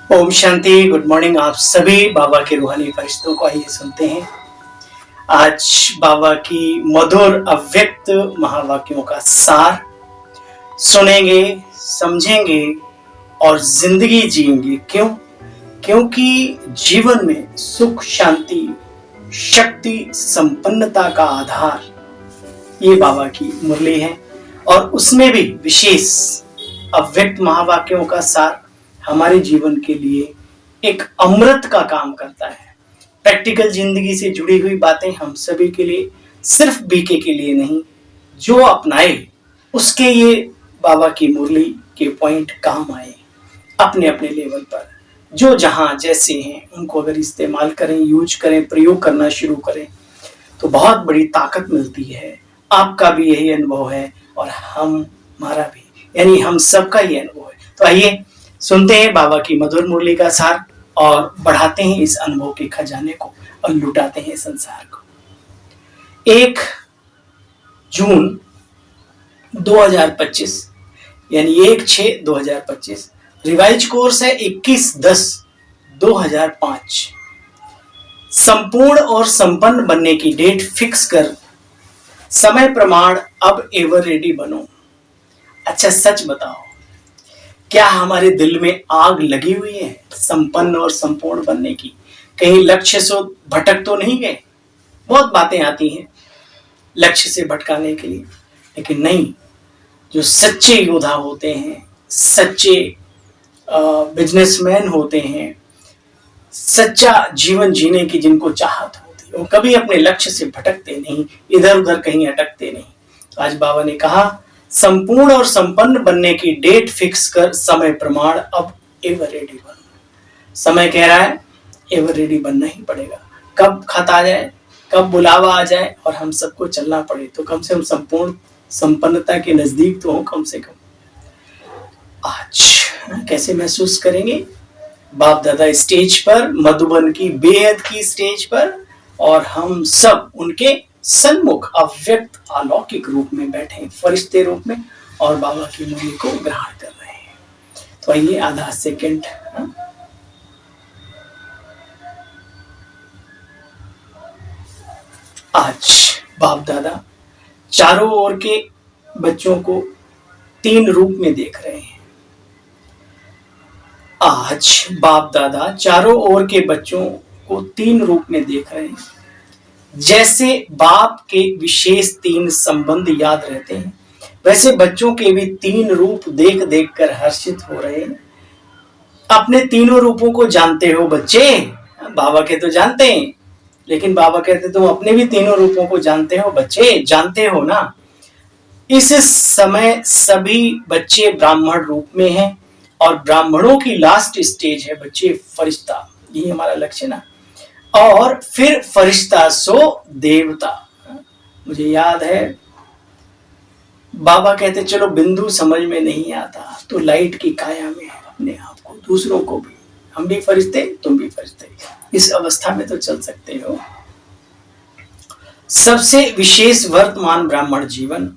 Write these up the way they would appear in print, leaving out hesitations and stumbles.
Om Shanti. Good morning आप सभी बाबा के रूहानी फरिश्तों को। आइए सुनते हैं आज बाबा की मधुर अव्यक्त महावाक्यों का सार। सुनेंगे, समझेंगे और जिंदगी जिएंगे। क्यों? क्योंकि जीवन में सुख, शांति, शक्ति, संपन्नता का आधार ये बाबा की मुरली है और उसमें भी विशेष अव्यक्त महावाक्यों का सार हमारे जीवन के लिए एक अमृत का काम करता है। प्रैक्टिकल जिंदगी से जुड़ी हुई बातें हम सभी के लिए, सिर्फ बीके के लिए नहीं, जो अपनाए उसके ये बाबा की मुरली के पॉइंट काम आए। अपने अपने लेवल पर जो जहां जैसे हैं उनको अगर इस्तेमाल करें, यूज करें, प्रयोग करना शुरू करें तो बहुत बड़ी ताकत मिलती है। आपका भी यही अनुभव है और हमारा भी, यानी हम सबका ये अनुभव है। तो आइए सुनते हैं बाबा की मधुर मुरली का सार और बढ़ाते हैं इस अनुभव के खजाने को और लुटाते हैं संसार को। 1 जून 2025 यानी 1/6/2025। रिवाइज कोर्स है 21/10/2005। संपूर्ण और संपन्न बनने की डेट फिक्स कर, समय प्रमाण अब एवर रेडी बनो। अच्छा सच बताओ, क्या हमारे दिल में आग लगी हुई है संपन्न और संपूर्ण बनने की? कहीं लक्ष्य से भटक तो नहीं गए? बहुत बातें आती हैं लक्ष्य से भटकाने के लिए, लेकिन नहीं। जो सच्चे योद्धा होते हैं, सच्चे बिजनेसमैन होते हैं, सच्चा जीवन जीने की जिनको चाहत होती है, वो कभी अपने लक्ष्य से भटकते नहीं, इधर उधर कहीं अटकते नहीं। तो आज बाबा ने कहा संपूर्ण और संपन्न बनने की डेट फिक्स कर, समय प्रमाण अब एवर रेडी बनो। समय कह रहा है एवर रेडी बनना ही पड़ेगा। कब खत आ जाए, कब बुलावा आ जाए और हम सबको चलना पड़े, तो कम से कम संपूर्ण संपन्नता के नजदीक तो हो कम से कम। आज कैसे महसूस करेंगे? बाप दादा स्टेज पर, मधुबन की बेहद की स्टेज पर, और हम सब उनके सन्मुख अव्यक्त अलौकिक रूप में बैठे, फरिश्ते रूप में, और बाबा की मुरली को ग्रहण कर रहे हैं। तो आइए आधा सेकंड। आज बाप दादा चारों ओर के बच्चों को 3 रूप में देख रहे हैं। आज बाप दादा चारों ओर के बच्चों को 3 रूप में देख रहे हैं। जैसे बाप के विशेष 3 संबंध याद रहते हैं, वैसे बच्चों के भी 3 रूप देख देख कर हर्षित हो रहे हैं। अपने तीनों रूपों को जानते हो बच्चे? बाबा के तो जानते हैं, लेकिन बाबा कहते तुम अपने भी तीनों रूपों को जानते हो बच्चे? जानते हो ना? इस समय सभी बच्चे ब्राह्मण रूप में हैं और ब्राह्मणों की लास्ट स्टेज है बच्चे फरिश्ता। यही हमारा लक्ष्य ना। और फिर फरिश्ता सो देवता। मुझे याद है बाबा कहते चलो बिंदु समझ में नहीं आता तो लाइट की काया में अपने आप को, दूसरों को भी, हम भी फरिश्ते तुम भी फरिश्ते, इस अवस्था में तो चल सकते हो। सबसे विशेष वर्तमान ब्राह्मण जीवन।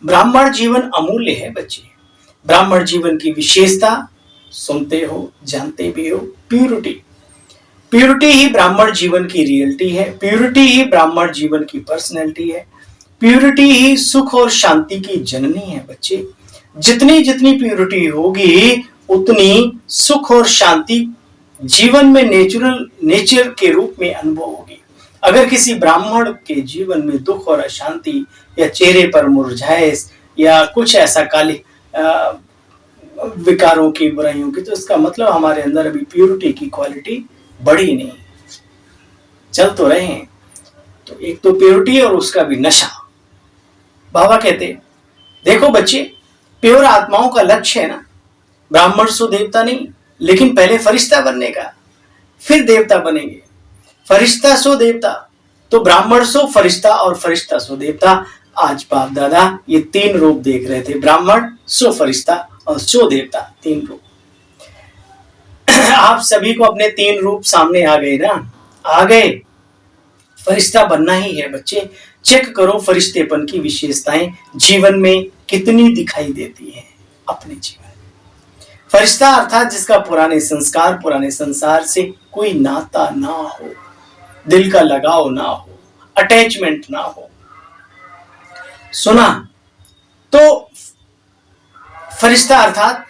ब्राह्मण जीवन अमूल्य है बच्चे। ब्राह्मण जीवन की विशेषता सुनते हो, जानते भी हो, प्यूरिटी। प्यूरिटी ही ब्राह्मण जीवन की रियलिटी है। प्यूरिटी ही ब्राह्मण जीवन की पर्सनैलिटी है। प्यूरिटी ही सुख और शांति की जननी है बच्चे। जितनी जितनी प्यूरिटी होगी उतनी सुख और शांति जीवन में नेचर के रूप में अनुभव होगी। अगर किसी ब्राह्मण के जीवन में दुख और अशांति या चेहरे पर मुरझाइश या कुछ ऐसा काली विकारों की, बुराइयों की, तो इसका मतलब हमारे अंदर अभी प्यूरिटी की क्वालिटी बढ़ी नहीं। चल तो रहे हैं। तो एक तो प्योरिटी और उसका भी नशा। बाबा कहते देखो बच्चे, प्योर आत्माओं का लक्ष्य है ना ब्राह्मण सो देवता नहीं, लेकिन पहले फरिश्ता बनने का, फिर देवता बनेंगे। फरिश्ता सो देवता, तो ब्राह्मण सो फरिश्ता और फरिश्ता सो देवता। आज बाप दादा ये 3 रूप देख रहे थे, ब्राह्मण सो फरिश्ता और सो देवता, 3 रूप। आप सभी को अपने 3 रूप सामने आ गए ना? आ गए। फरिश्ता बनना ही है बच्चे। चेक करो फरिश्तेपन की विशेषताएं जीवन में कितनी दिखाई देती हैं अपने जीवन। फरिश्ता अर्थात जिसका पुराने संस्कार, पुराने संसार से कोई नाता ना हो, दिल का लगाव ना हो, अटैचमेंट ना हो। सुना? तो फरिश्ता अर्थात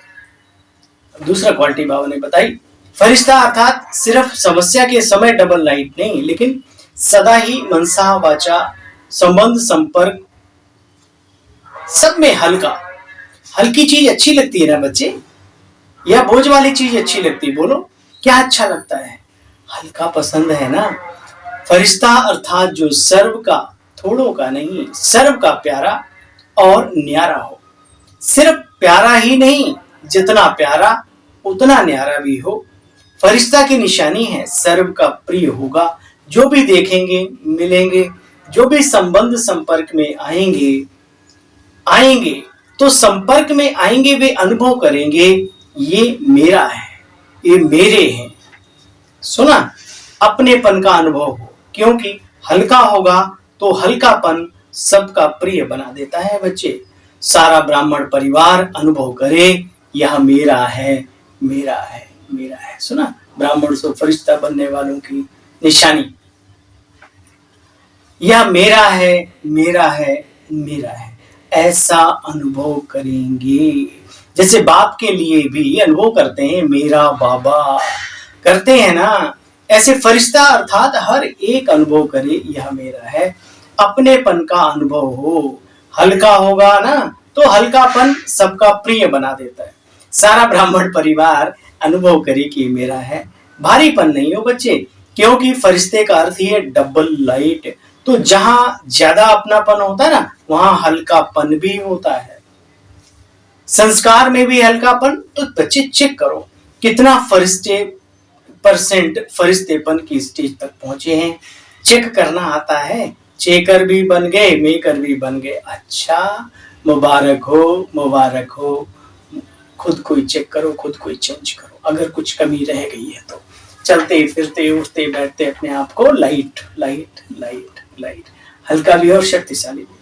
दूसरा क्वालिटी बाबा ने बताई, फरिश्ता अर्थात सिर्फ समस्या के समय डबल लाइट नहीं, लेकिन सदा ही मनसा वाचा संबंध संपर्क सब में हल्की चीज अच्छी लगती है ना बच्चे, या बोझ वाली चीज अच्छी लगती है? बोलो क्या अच्छा लगता है? हल्का पसंद है ना। फरिश्ता अर्थात जो सर्व का, थोड़ों का नहीं, सर्व का प्यारा और न्यारा हो। सिर्फ प्यारा ही नहीं, जितना प्यारा उतना न्यारा भी हो। फरिश्ता की निशानी है सर्व का प्रिय होगा। जो भी देखेंगे, मिलेंगे, जो भी संबंध संपर्क में आएंगे तो संपर्क में आएंगे, वे अनुभव करेंगे ये मेरा है, ये मेरे हैं। सुना? अपनेपन का अनुभव हो, क्योंकि हल्का होगा तो हल्कापन सबका प्रिय बना देता है बच्चे। सारा ब्राह्मण परिवार अनुभव करे यह मेरा है, मेरा है, मेरा है। सुना? ब्राह्मण से फरिश्ता बनने वालों की निशानी, यह मेरा है, मेरा है, मेरा है, ऐसा अनुभव करेंगे। जैसे बाप के लिए भी अनुभव करते हैं, मेरा बाबा करते हैं ना, ऐसे फरिश्ता अर्थात हर एक अनुभव करे यह मेरा है। अपनेपन का अनुभव हो, हल्का होगा ना तो हल्कापन सबका प्रिय बना देता है। सारा ब्राह्मण परिवार अनुभव करे कि मेरा है, भारीपन नहीं हो बच्चे, क्योंकि फरिश्ते का अर्थ ही है डबल लाइट। तो जहां ज्यादा अपनापन होता है ना, वहां हल्कापन भी होता है। संस्कार में भी हल्कापन। तो बच्चे चेक करो कितना फरिश्तेपन की स्टेज तक पहुंचे हैं। चेक करना आता है, चेकर भी बन गए, मेकर भी बन गए। अच्छा, मुबारक हो, मुबारक हो। खुद को ही चेक करो, खुद को ही चेंज करो। अगर कुछ कमी रह गई है तो चलते फिरते उठते बैठते अपने आप को लाइट लाइट लाइट लाइट, हल्का भी और शक्तिशाली भी।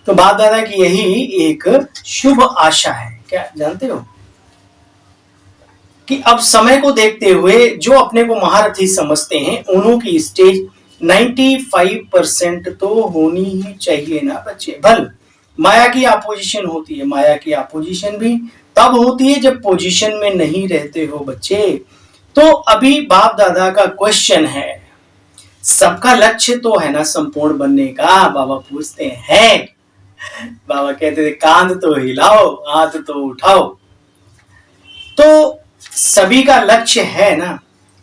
तो बाप दादा की यही एक शुभ आशा है। क्या जानते हो कि अब समय को देखते हुए जो अपने को महारथी समझते हैं, उन्हों की स्टेज 95% तो होनी ही चाहिए ना बच्चे। भल माया की अपोजिशन होती है, माया की अपोजिशन भी तब होती है जब पोजीशन में नहीं रहते हो बच्चे। तो अभी बाप दादा का क्वेश्चन है, सबका लक्ष्य तो है ना संपूर्ण बनने का। बाबा पूछते हैं, बाबा कहते थे कांध तो हिलाओ, हाथ तो उठाओ। तो सभी का लक्ष्य है ना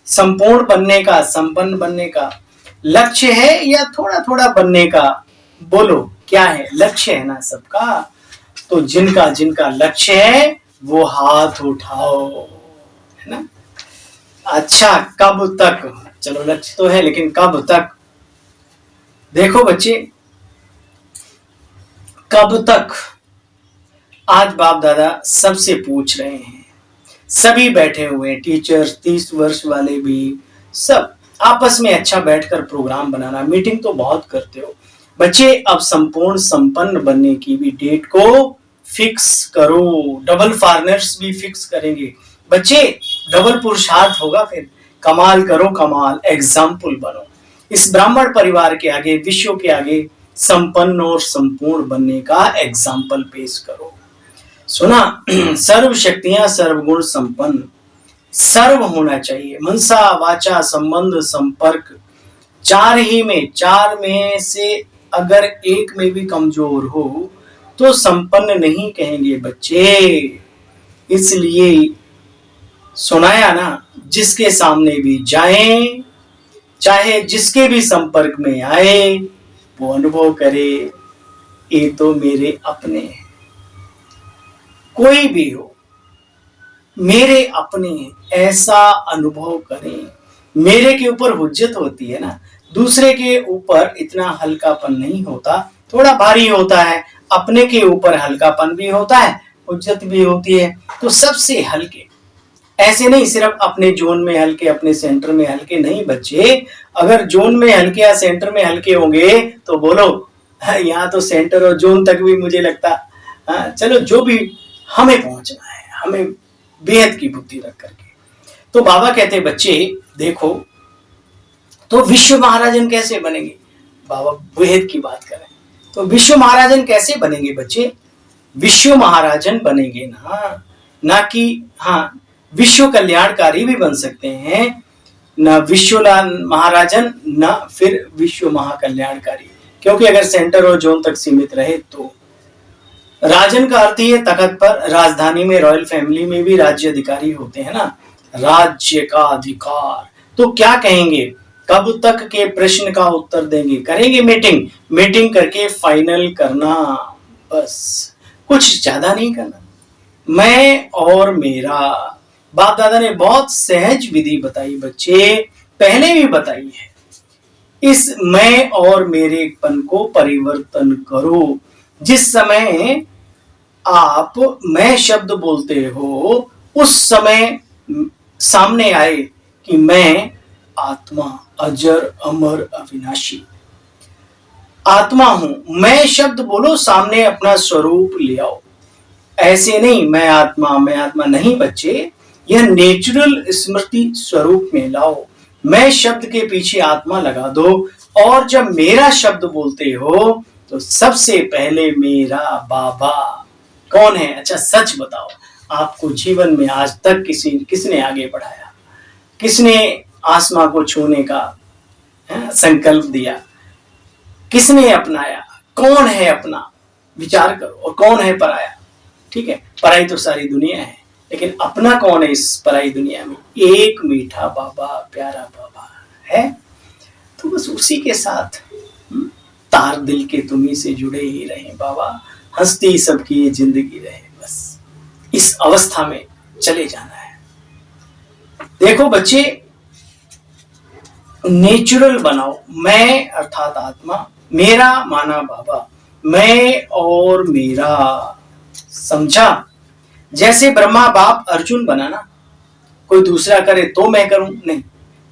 संपूर्ण बनने का, संपन्न बनने का लक्ष्य है, या थोड़ा थोड़ा बनने का? बोलो क्या है? लक्ष्य है ना सबका। तो जिनका जिनका लक्ष्य है वो हाथ उठाओ, है ना। अच्छा, कब तक? चलो लक्ष्य तो है, लेकिन कब तक? देखो बच्चे, कब तक आज बाप दादा सबसे पूछ रहे हैं। सभी बैठे हुए टीचर्स, 30 वर्ष वाले भी, सब आपस में अच्छा बैठकर प्रोग्राम बनाना। मीटिंग तो बहुत करते हो बच्चे, अब संपूर्ण संपन्न बनने की भी डेट को फिक्स करो। डबल फॉरनर्स भी फिक्स करेंगे बच्चे, डबल पुरुषार्थ होगा। फिर कमाल करो, कमाल, एग्जाम्पल बनो। इस ब्राह्मण परिवार के आगे, विश्व के आगे संपन्न और संपूर्ण बनने का एग्जाम्पल पेश करो। सुना? सर्व शक्तियां, सर्वगुण संपन्न, सर्व होना चाहिए। मनसा वाचा संबंध संपर्क, चार में से अगर एक में भी कमजोर हो तो संपन्न नहीं कहेंगे बच्चे। इसलिए सुनाया ना, जिसके सामने भी जाएं, चाहे जिसके भी संपर्क में आए, वो अनुभव करे ये तो मेरे अपने हैं। कोई भी हो, मेरे अपने हैं, ऐसा अनुभव करें। मेरे के ऊपर हुज्जत होती है ना, दूसरे के ऊपर इतना हल्कापन नहीं होता, थोड़ा भारी होता है। अपने के ऊपर हल्कापन भी होता है, हुज्जत भी होती है। तो सबसे हल्के, ऐसे नहीं सिर्फ अपने जोन में हल्के, अपने सेंटर में हल्के नहीं बच्चे। अगर जोन में हल्के या सेंटर में हल्के होंगे तो बोलो, यहाँ तो सेंटर और जोन तक भी मुझे लगता, चलो जो भी हमें पहुंचना है, हमें बेहद की बुद्धि रख करके। तो बाबा कहते बच्चे देखो, तो विश्व महाराजन कैसे बनेंगे? बाबा बेहद की बात करें तो विश्व महाराजन कैसे बनेंगे बच्चे? विश्व महाराजन बनेंगे ना कि हाँ विश्व कल्याणकारी भी बन सकते हैं, ना विश्व महाराजन ना फिर विश्व महाकल्याणकारी। क्योंकि अगर सेंटर और जोन तक सीमित रहे तो राजन का अर्थ ही है तखत पर। राजधानी में रॉयल फैमिली में भी राज्य अधिकारी होते हैं ना, राज्य का अधिकार। तो क्या कहेंगे, कब तक के प्रश्न का उत्तर देंगे? करेंगे मीटिंग करके फाइनल करना, बस कुछ ज्यादा नहीं करना। मैं और मेरा, बाप दादा ने बहुत सहज विधि बताई बच्चे, पहले भी बताई है। इस मैं और मेरेपन को परिवर्तन करो। जिस समय आप मैं शब्द बोलते हो उस समय सामने आए कि मैं आत्मा अजर अमर अविनाशी आत्मा हूं। मैं शब्द बोलो, सामने अपना स्वरूप ले आओ। ऐसे नहीं मैं आत्मा नहीं बच्चे, यह नेचुरल स्मृति स्वरूप में लाओ। मैं शब्द के पीछे आत्मा लगा दो और जब मेरा शब्द बोलते हो तो सबसे पहले मेरा बाबा कौन है? अच्छा सच बताओ, आपको जीवन में आज तक किसने आगे बढ़ाया? किसने आसमां को छूने का संकल्प दिया? किसने अपनाया? कौन है अपना? विचार करो। और कौन है पराया? ठीक है, पराई तो सारी दुनिया है, लेकिन अपना कौन है इस पराई दुनिया में? एक मीठा बाबा, प्यारा बाबा है। तो बस उसी के साथ तार दिल के तुम्ही से जुड़े ही रहे बाबा, हंसती सबकी ये जिंदगी रहे। बस इस अवस्था में चले जाना है। देखो बच्चे, नेचुरल बनाओ। मैं अर्थात आत्मा, मेरा माना बाबा, मैं और मेरा, समझा? जैसे ब्रह्मा बाप अर्जुन बना ना, कोई दूसरा करे तो मैं करूं नहीं,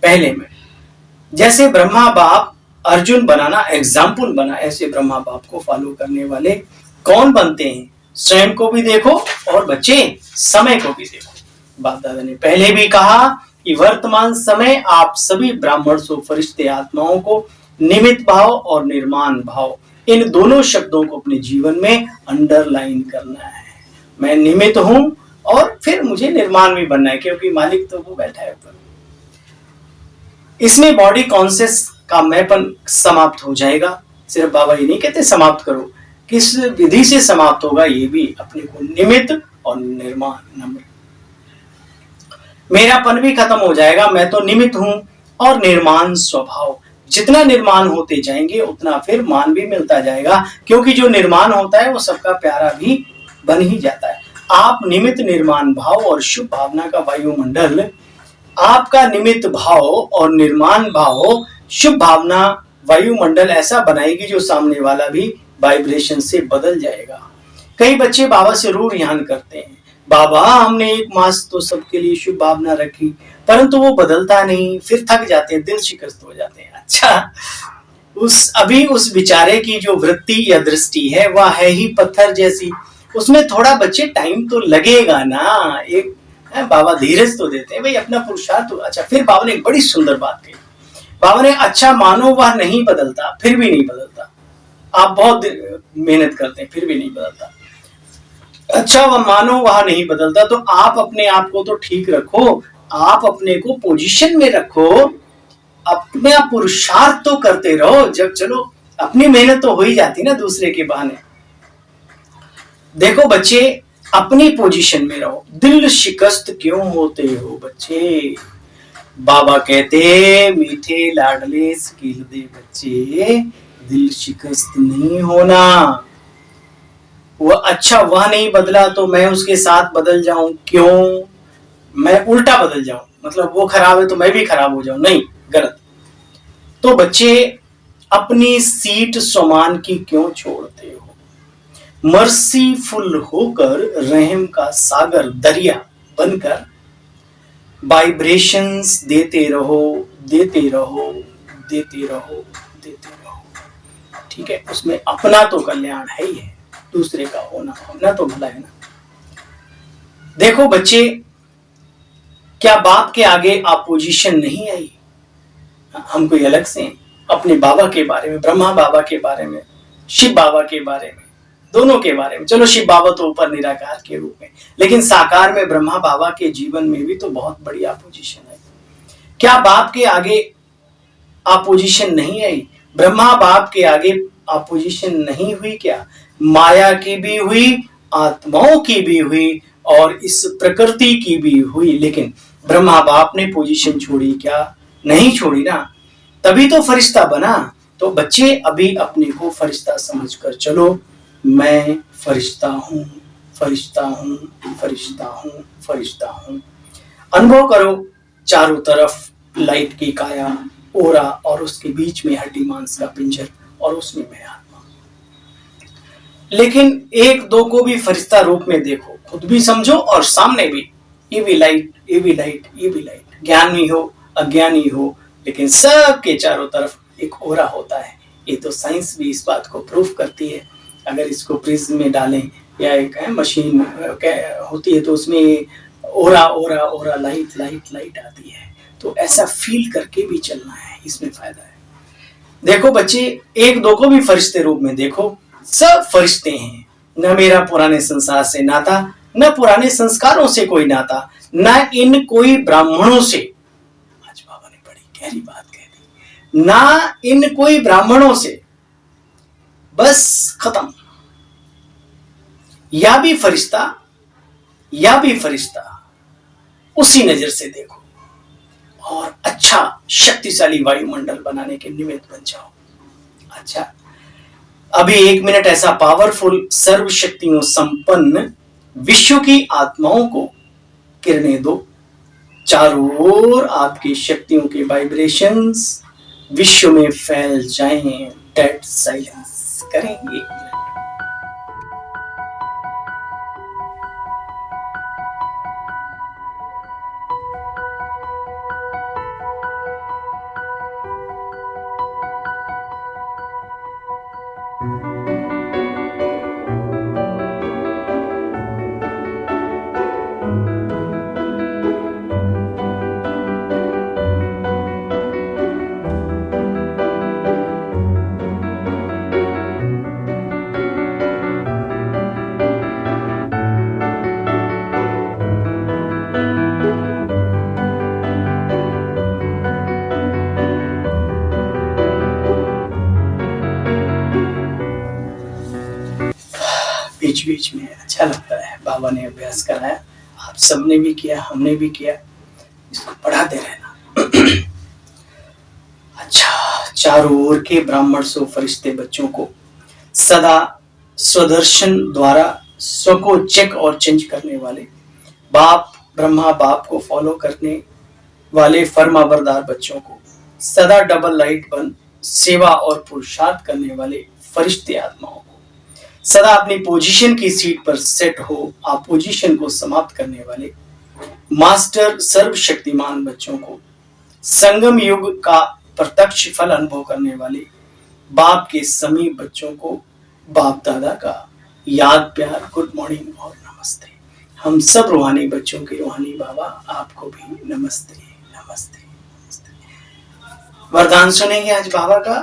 पहले मैं। जैसे ब्रह्मा बाप अर्जुन बनाना एग्जाम्पल बना, ऐसे ब्रह्मा बाप को फॉलो करने वाले कौन बनते हैं? स्वयं को भी देखो और बच्चे समय को भी देखो। बाप दादा ने पहले भी कहा कि वर्तमान समय आप सभी ब्राह्मण सो फरिश्ते आत्माओं को निमित्त भाव और निर्माण भाव, इन दोनों शब्दों को अपने जीवन में अंडरलाइन करना है। मैं निमित्त हूं और फिर मुझे निर्माण भी बनना है, क्योंकि मालिक तो वो बैठा है ऊपर। इसमें बॉडी कॉन्शियस का मैंपन समाप्त हो जाएगा। सिर्फ बाबा ये नहीं कहते समाप्त करो, किस विधि से समाप्त होगा ये भी अपने को निमित्त और निर्माण नम्र। मेरापन भी खत्म हो जाएगा, मैं तो निमित्त हूं और निर्माण स्वभाव। जितना निर्माण होते जाएंगे उतना फिर मान भी मिलता जाएगा, क्योंकि जो निर्माण होता है वो सबका प्यारा भी बन ही जाता है। आप निमित्त निर्माण भाव और शुभ भावना का वायुमंडल, आपका निमित्त भाव और निर्माण भाव शुभ भावना वायुमंडल ऐसा बनाएगी जो सामने वाला भी वाइब्रेशन से बदल जाएगा। कई बच्चे बाबा से रू रिहान करते हैं, बाबा हमने 1 मास तो सबके लिए शुभ भावना रखी, परंतु वो बदलता नहीं, फिर थक जाते हैं, दिल शिकस्त हो जाते हैं। अच्छा, उस बेचारे की जो वृत्ति या दृष्टि है वह है ही पत्थर जैसी, उसमें थोड़ा बच्चे टाइम तो लगेगा ना। एक बाबा धीरज तो देते हैं भाई, अपना पुरुषार्थ। अच्छा, फिर बाबा ने एक बड़ी सुंदर बात कही। बाबा ने अच्छा मानो वह नहीं बदलता, फिर भी नहीं बदलता। आप बहुत मेहनत करते हैं फिर भी नहीं बदलता। अच्छा वह मानो वह नहीं बदलता, तो आप अपने आप को तो ठीक रखो, आप अपने को पोजीशन में रखो, अपने पुरुषार्थ तो करते रहो। जब चलो अपनी मेहनत तो हो ही जाती ना दूसरे के बहाने। देखो बच्चे, अपनी पोजीशन में रहो, दिल शिकस्त क्यों होते हो बच्चे? बाबा कहते मीठे लाडले स्किल दे बच्चे, दिल शिकस्त नहीं होना। वो अच्छा वह नहीं बदला तो मैं उसके साथ बदल जाऊं, क्यों? मैं उल्टा बदल जाऊं, मतलब वो खराब है तो मैं भी खराब हो जाऊं, नहीं, गलत। तो बच्चे अपनी सीट समान की क्यों छोड़ते हो? मर्सीफुल होकर, रहम का सागर दरिया बनकर वाइब्रेशंस देते रहो, देते रहो, देते रहो, देते रहो। ठीक है, उसमें अपना तो कल्याण है ही है, दूसरे का होना, अपना तो भला है ना। देखो बच्चे, क्या बाप के आगे अपोजिशन नहीं आई? हम कोई अलग से हैं? अपने बाबा के बारे में, ब्रह्मा बाबा के बारे में, शिव बाबा के बारे में, दोनों के बारे में। चलो शिव बाबा तो ऊपर निराकार के रूप में, लेकिन साकार में ब्रह्मा बाबा के जीवन में भी तो बहुत बड़ी अपोजिशन है। क्या बाप के आगे अपोजिशन नहीं आई? ब्रह्मा बाप के आगे अपोजिशन नहीं हुई क्या? माया की भी हुई, आत्माओं की भी हुई और इस प्रकृति की भी हुई, लेकिन ब्रह्मा बाप ने पोजीशन छोड़ी क्या? नहीं छोड़ी ना, तभी तो फरिश्ता बना। तो बच्चे अभी अपने को फरिश्ता समझकर चलो, मैं फरिश्ता हूं, फरिश्ता हूं, फरिश्ता हूं, फरिश्ता हूं। अनुभव करो चारों तरफ लाइट की काया, ओरा और उसके बीच में हड्डी मांस का पिंजर और उसमें मैं आत्मा। लेकिन एक दो को भी फरिश्ता रूप में देखो, खुद भी समझो और सामने भी। ये भी लाइट, ये भी लाइट, ये भी लाइट। ज्ञानी हो, अज्ञानी हो, लेकिन सबके चारों तरफ एक ओरा होता है। ये तो साइंस भी इस बात को प्रूफ करती है। अगर इसको प्रिज्म में डालें या एक मशीन होती है तो उसमें ओरा ओरा ओरा, लाइट लाइट लाइट आती है। तो ऐसा फील करके भी चलना है, इसमें फायदा है। देखो बच्चे, एक दो को भी फरिश्ते रूप में देखो, सब फरिश्ते हैं। न मेरा पुराने संसार से नाता, न पुराने संस्कारों से कोई नाता, न इन कोई ब्राह्मणों से। आज बाबा ने बड़ी गहरी बात कह दी, ना इन कोई ब्राह्मणों से, बस खत्म। या भी फरिश्ता, या भी फरिश्ता, उसी नजर से देखो और अच्छा शक्तिशाली वायुमंडल बनाने के निमित्त बन जाओ। अच्छा, अभी 1 मिनट ऐसा पावरफुल सर्व शक्तियों संपन्न विश्व की आत्माओं को किरणें दो। चारों ओर आपकी शक्तियों के वाइब्रेशंस विश्व में फैल जाएं। डेड साइलेंस करेंगे। बीच बीच में अच्छा लगता है, बाबा ने अभ्यास कराया, आप सबने भी किया, हमने भी किया, इसको बढ़ाते रहना। अच्छा, चारों ओर के ब्राह्मण सो फरिश्ते बच्चों को सदा स्वदर्शन द्वारा स्व को चेक और चेंज करने वाले, बाप ब्रह्मा बाप को फॉलो करने वाले फर्माबरदार बच्चों को सदा डबल लाइट बन सेवा और पुरुषार्थ करने वाले फरिश्ते आत्माओं को सदा अपनी पोजीशन की सीट पर सेट हो अपोजिशन को समाप्त करने वाले मास्टर सर्वशक्तिमान बच्चों को संगम युग का प्रत्यक्ष फल अनुभव करने वाले बाप के समीप बच्चों को बाप दादा का याद प्यार गुड मॉर्निंग और नमस्ते। हम सब रूहानी बच्चों के रूहानी बाबा आपको भी नमस्ते नमस्ते नमस्ते। वरदान सुनेंगे आज बाबा का।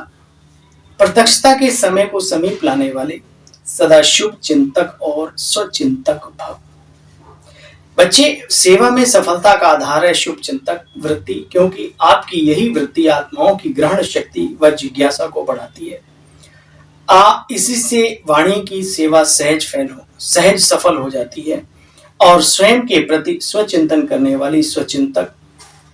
प्रत्यक्षता के समय को समीप लाने वाले सदा शुभ चिंतक और स्वचिंतक भव। बच्चे, सेवा में सफलता का आधार है शुभ चिंतक वृत्ति, क्योंकि आपकी यही वृत्ति आत्माओं की ग्रहण शक्ति व जिज्ञासा को बढ़ाती है। इसी से वाणी की सेवा सहज सफल हो जाती है और स्वयं के प्रति स्वचिंतन करने वाली स्वचिंतक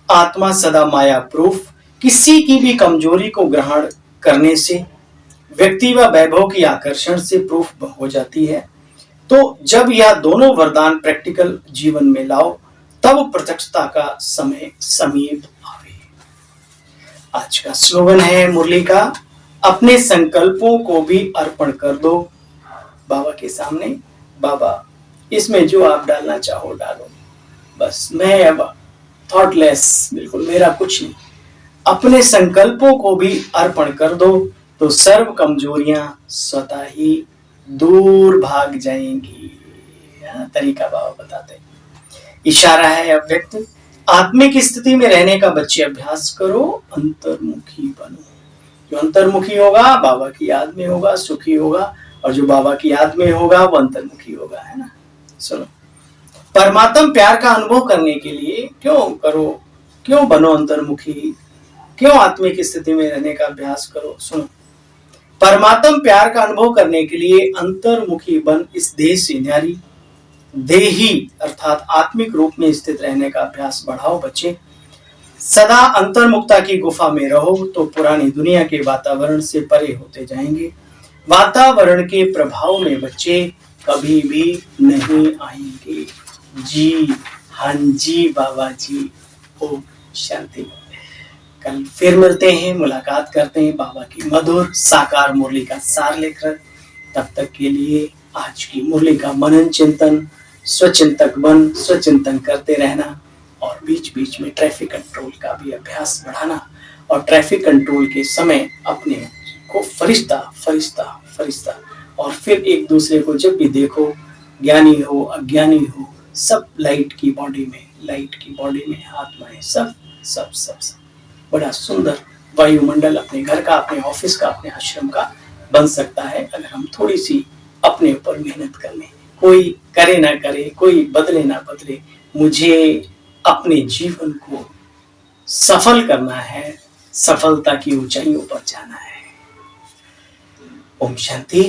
आत्मा सदा माया प्रूफ किसी की भी कमजोरी को ग्रहण करने से व्यक्ति व वैभव की आकर्षण से प्रूफ हो जाती है। तो जब यह दोनों वरदान प्रैक्टिकल जीवन में लाओ तब प्रत्यक्षता का समय समीप आवे। आज का स्लोगन है मुरली का, अपने संकल्पों को भी अर्पण कर दो बाबा के सामने। बाबा, इसमें जो आप डालना चाहो डालो, बस मैं अब थॉटलेस, बिल्कुल मेरा कुछ नहीं। अपने संकल्पों को भी अर्पण कर दो तो सर्व कमजोरियां स्वतः ही दूर भाग जाएंगी। तरीका बाबा बताते हैं। इशारा है अव्यक्त, आत्मिक स्थिति में रहने का बच्चे अभ्यास करो, अंतर्मुखी बनो। जो अंतर्मुखी होगा बाबा की याद में होगा, सुखी होगा, और जो बाबा की याद में होगा वो अंतर्मुखी होगा, है ना। सुनो, परमात्म प्यार का अनुभव करने के लिए क्यों बनो अंतर्मुखी, क्यों आत्मिक स्थिति में रहने का अभ्यास करो। सुनो, परमात्म प्यार का अनुभव करने के लिए अंतर्मुखी बन इस देह से न्यारी देही अर्थात आत्मिक रूप में स्थित रहने का अभ्यास बढ़ाओ बच्चे। सदा अंतर्मुक्ता की गुफा में रहो तो पुरानी दुनिया के वातावरण से परे होते जाएंगे। वातावरण के प्रभाव में बच्चे कभी भी नहीं आएंगे। जी हाँ जी बाबा जी, ओम शांति। कल फिर मिलते हैं, मुलाकात करते हैं बाबा की मधुर साकार मुरली का सार लेकर। तब तक के लिए आज की मुरली का मनन चिंतन, स्वचिंतक बन स्वचिंतन करते रहना, और बीच बीच में ट्रैफिक कंट्रोल का भी अभ्यास बढ़ाना, और ट्रैफिक कंट्रोल के समय अपने को फरिश्ता फरिश्ता फरिश्ता, और फिर एक दूसरे को जब भी देखो, ज्ञानी हो अज्ञानी हो, सब लाइट की बॉडी में आत्माएं, सब सब सब सब बड़ा सुंदर वायुमंडल अपने घर का, अपने ऑफिस का, अपने आश्रम का बन सकता है अगर हम थोड़ी सी अपने ऊपर मेहनत कर लें। कोई करे ना करे, कोई बदले ना बदले, मुझे अपने जीवन को सफल करना है, सफलता की ऊंचाइयों पर जाना है। ओम शांति।